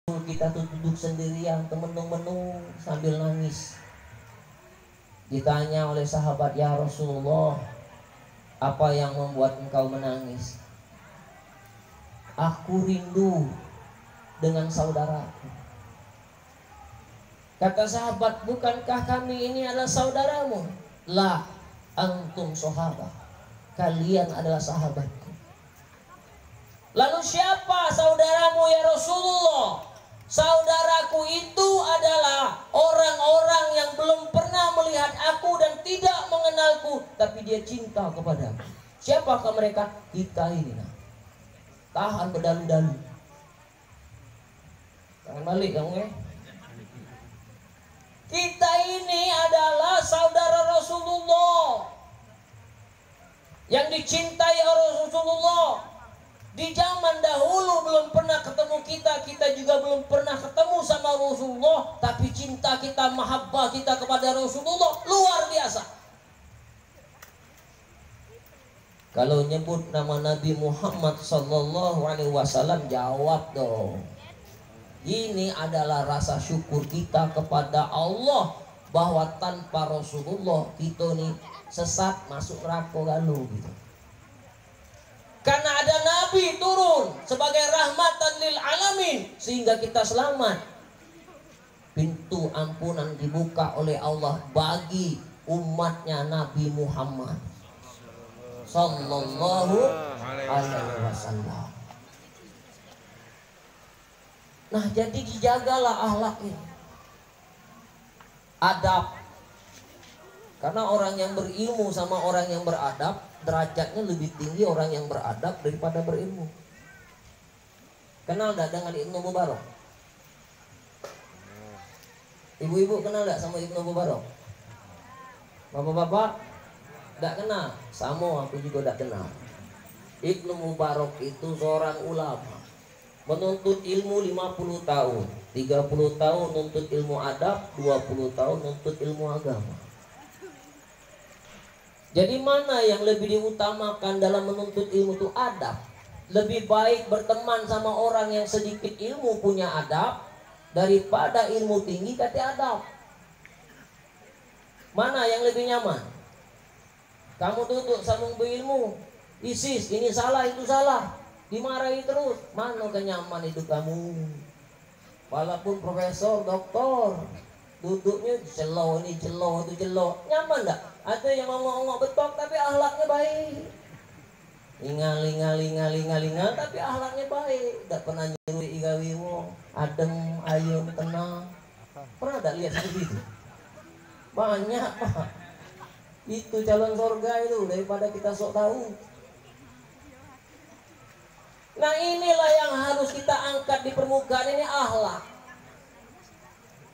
Kita tuh duduk sendirian, temenung-menung sambil nangis. Ditanya oleh sahabat, ya Rasulullah, apa yang membuat engkau menangis? Aku rindu dengan saudaraku. Kata sahabat, bukankah kami ini adalah saudaramu? La, antum sahabat. Kalian adalah sahabatku. Lalu siapa saudaramu ya Rasulullah? Saudaraku itu adalah orang-orang yang belum pernah melihat aku dan tidak mengenalku, tapi dia cinta kepadaku. Siapakah mereka? Kita ini. Tahan berdalu-dalu. Jangan balik kamu ya. Kita ini adalah saudara Rasulullah yang dicintai oleh Rasulullah. Di zaman dahulu belum pernah ketemu kita, kita juga belum pernah ketemu sama Rasulullah, tapi cinta kita, mahabbah kita kepada Rasulullah luar biasa. Kalau nyebut nama Nabi Muhammad sallallahu alaihi wasallam, jawab dong. Ini adalah rasa syukur kita kepada Allah bahwa tanpa Rasulullah kita nih sesat, masuk neraka galuh gitu. Karena ada Nabi turun sebagai rahmatan lil alamin sehingga kita selamat. Pintu ampunan dibuka oleh Allah bagi umatnya Nabi Muhammad sallallahu alaihi wasallam. Nah, jadi dijagalah akhlak ini. Adab. Karena orang yang berilmu sama orang yang beradab derajatnya lebih tinggi orang yang beradab daripada berilmu. Kenal gak dengan Ibnu Mubarak? Ibu-ibu kenal gak sama Ibnu Mubarak? Bapak-bapak gak kenal? Sama aku juga gak kenal. Ibnu Mubarak itu seorang ulama, menuntut ilmu 50 tahun, 30 tahun nuntut ilmu adab, 20 tahun nuntut ilmu agama. Jadi mana yang lebih diutamakan dalam menuntut ilmu itu? Adab. Lebih baik berteman sama orang yang sedikit ilmu punya adab daripada ilmu tinggi tapi adab. Mana yang lebih nyaman? Kamu duduk sambung berilmu, ISIS ini salah itu salah, dimarahi terus. Mana kenyaman itu kamu? Walaupun profesor, doktor, duduknya celo ini celo itu celo, nyaman enggak? Ada yang ngomong-ngomong betok tapi akhlaknya baik. Lingal tapi akhlaknya baik. Enggak pernah nyuruh igawi wong, adem, ayem, tenang. Pernah enggak lihat seperti itu? Banyak, Pak. Itu calon surga itu daripada kita sok tahu. Nah, inilah yang harus kita angkat di permukaan ini, akhlak.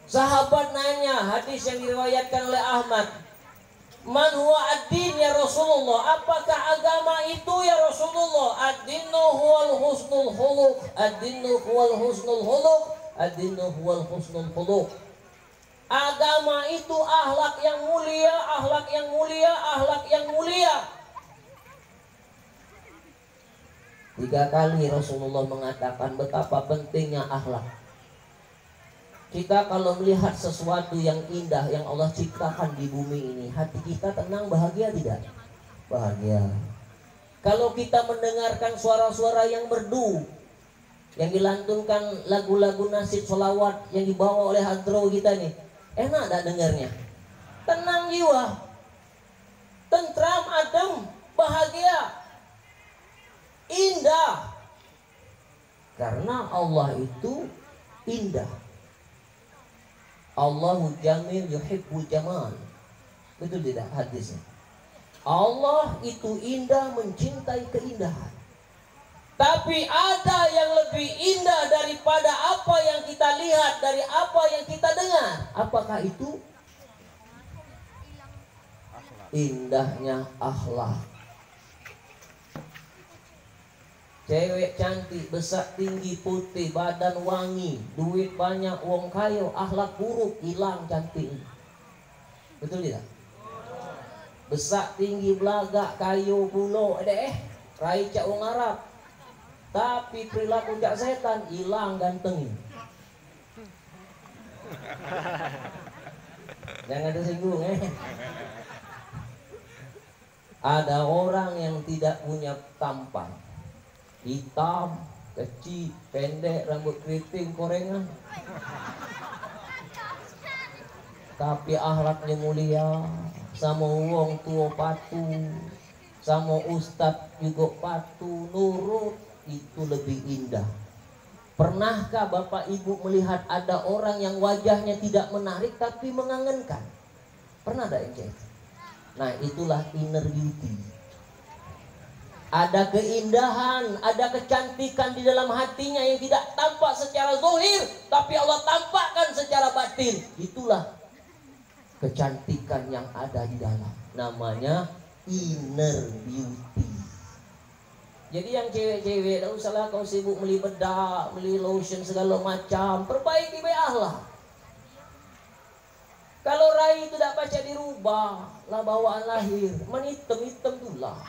Sahabat nanya, hadis yang diriwayatkan oleh Ahmad, man huwa ad-din ya Rasulullah? Apakah agama itu ya Rasulullah? Ad-dinu huwal husnul khuluq, ad-dinu huwal husnul khuluq, ad-dinu huwal husnul khuluq. Agama itu akhlak yang mulia, akhlak yang mulia, akhlak yang mulia. 3 kali Rasulullah mengatakan betapa pentingnya akhlak. Kita kalau melihat sesuatu yang indah yang Allah ciptakan di bumi ini, hati kita tenang, bahagia tidak? Bahagia. Kalau kita mendengarkan suara-suara yang merdu, yang dilantunkan lagu-lagu nasyid sholawat yang dibawa oleh hadro kita nih, enak tak dengarnya? Tenang jiwa, tentram, adem, bahagia, indah. Karena Allah itu indah. Allahu jamil yuhibbu jamal. Betul tidak hadisnya? Allah itu indah, mencintai keindahan. Tapi ada yang lebih indah daripada apa yang kita lihat, dari apa yang kita dengar. Apakah itu? Indahnya akhlak. Cewek cantik, besar, tinggi, putih, badan wangi, duit banyak, wong kayo, akhlak buruk, hilang cantik. Betul tidak? Besar, tinggi, belagak, kayo, bulo, rai cak wong Arab. Tapi perilaku cak setan, hilang ganteng. Jangan tersinggung Ada orang yang tidak punya tampang, hitam, kecil, pendek, rambut keriting, korengan, tapi akhlaknya mulia, sama wong tua patuh, sama ustadz juga patuh, nurut, itu lebih indah. Pernahkah Bapak Ibu melihat ada orang yang wajahnya tidak menarik tapi mengangenkan? Pernah ada yang kayak? Nah, itulah inner beauty. Ada keindahan, ada kecantikan di dalam hatinya yang tidak tampak secara zahir, tapi Allah tampakkan secara batin. Itulah kecantikan yang ada di dalam. Namanya inner beauty. Jadi yang cewek-cewek, tak usahlah kau sibuk beli bedak, beli lotion segala macam. Perbaiki baik akhlak. Kalau rai itu tak baca dirubah, lah bawaan lahir, menitem-hitem tulah.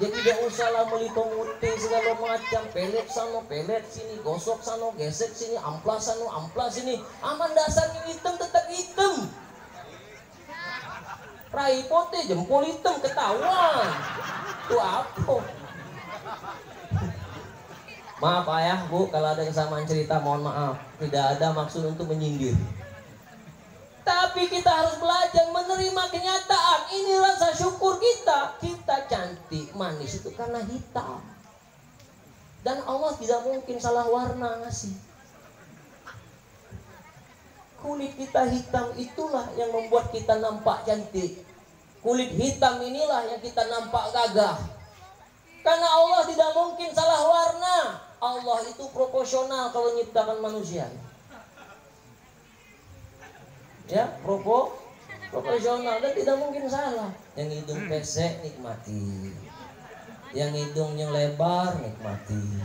Jadi dia usahlah beli pemutih segala macam, pelet sana, pelet sini, gosok sana, gesek sini, amplas sana, amplas sini. Aman dasarnya hitam tetap hitam. Rai pote jempol hitam ketahuan. Itu apa? Maaf ayah bu, kalau ada kesamaan cerita mohon maaf. Tidak ada maksud untuk menyindir. Tapi kita harus belajar menerima kenyataan. Ini rasa syukur kita. Kita cantik, manis itu karena hitam. Dan Allah tidak mungkin salah warna ngasih. Kulit kita hitam itulah yang membuat kita nampak cantik. Kulit hitam inilah yang kita nampak gagah. Karena Allah tidak mungkin salah warna. Allah itu proporsional kalau menciptakan manusia. Ya, proporsional dan tidak mungkin salah. Yang hidung pesek nikmati, yang hidungnya lebar nikmati.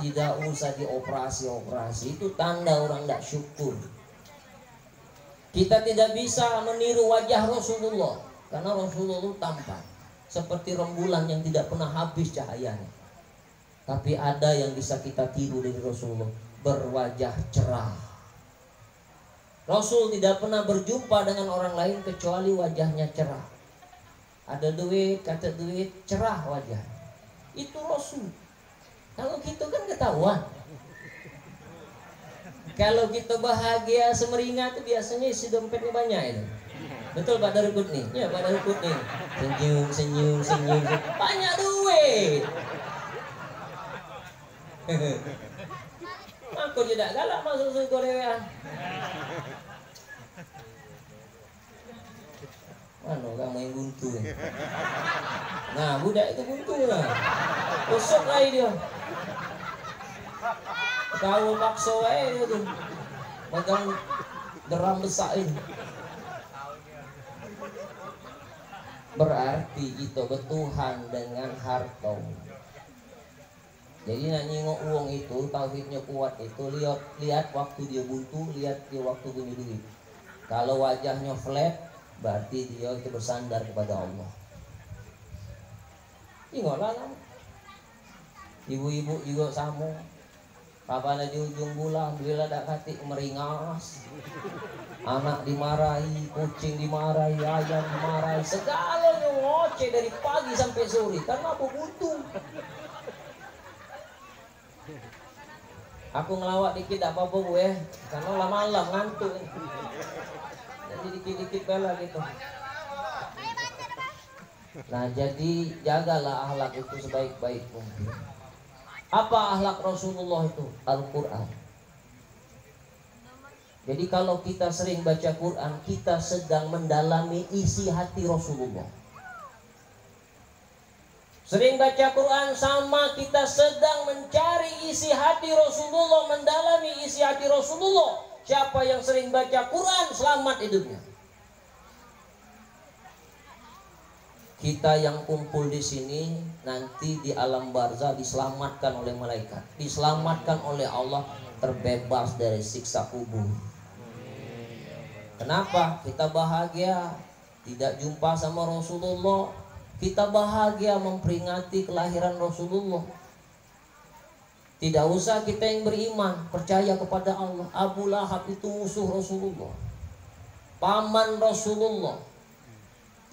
Tidak usah dioperasi-operasi. Itu tanda orang tidak syukur. Kita tidak bisa meniru wajah Rasulullah, karena Rasulullah itu tampak seperti rembulan yang tidak pernah habis cahayanya. Tapi ada yang bisa kita tiru dari Rasulullah, berwajah cerah. Rasul tidak pernah berjumpa dengan orang lain kecuali wajahnya cerah. Ada duit, kata duit, cerah wajah. Itu Rasul. Kalau gitu kan ketahuan. Kalau kita bahagia semeringah itu biasanya isi dompetnya banyak itu. Betul Pak Darukut nih? Ya Pak Darukut nih. Senyum. Banyak duit. Aku tidak galak masuk suku Korea. Mana kamu yang buntu? Nah budak itu buntu lah. Usuk lagi dia. Tahu pakso dia tuh. Pegang deram besar ini. Berarti kita bertuhan dengan harta. Jadi nak nyingok uang itu, tauhidnya kuat itu, lihat waktu dia buntu, lihat dia waktu punya duit. Kalau wajahnya flat, berarti dia itu bersandar kepada Allah. Tengoklah kamu. Ibu-ibu juga sama. Kapan di ujung bulan, bila tak katik meringas. Anak dimarahi, kucing dimarahi, ayam dimarahi, segalanya ngoceh dari pagi sampai sore. Karena aku butuh. Aku ngelawak dikit tak apa-apa bu ya, karena malam ngantuk. Jadi dikit-dikit bela gitu. Nah jadi jagalah akhlak itu sebaik-baik mungkin. Apa akhlak Rasulullah itu? Al-Quran. Jadi kalau kita sering baca Quran, kita sedang mendalami isi hati Rasulullah. Sering baca Quran sama kita sedang mencari isi hati Rasulullah, mendalami isi hati Rasulullah. Siapa yang sering baca Quran selamat hidupnya. Kita yang kumpul di sini nanti di alam barzah diselamatkan oleh malaikat, diselamatkan oleh Allah, terbebas dari siksa kubur. Kenapa? Kita bahagia tidak jumpa sama Rasulullah. Kita bahagia memperingati kelahiran Rasulullah. Tidak usah kita yang beriman percaya kepada Allah. Abu Lahab itu musuh Rasulullah, paman Rasulullah,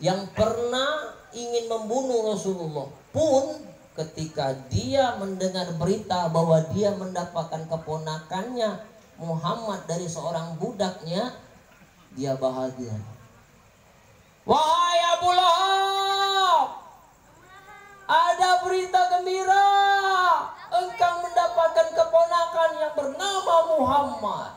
yang pernah ingin membunuh Rasulullah pun ketika dia mendengar berita bahwa dia mendapatkan keponakannya Muhammad dari seorang budaknya, dia bahagia. Wahai Abu Lahab, ada berita gembira, engkau mendapatkan keponakan yang bernama Muhammad.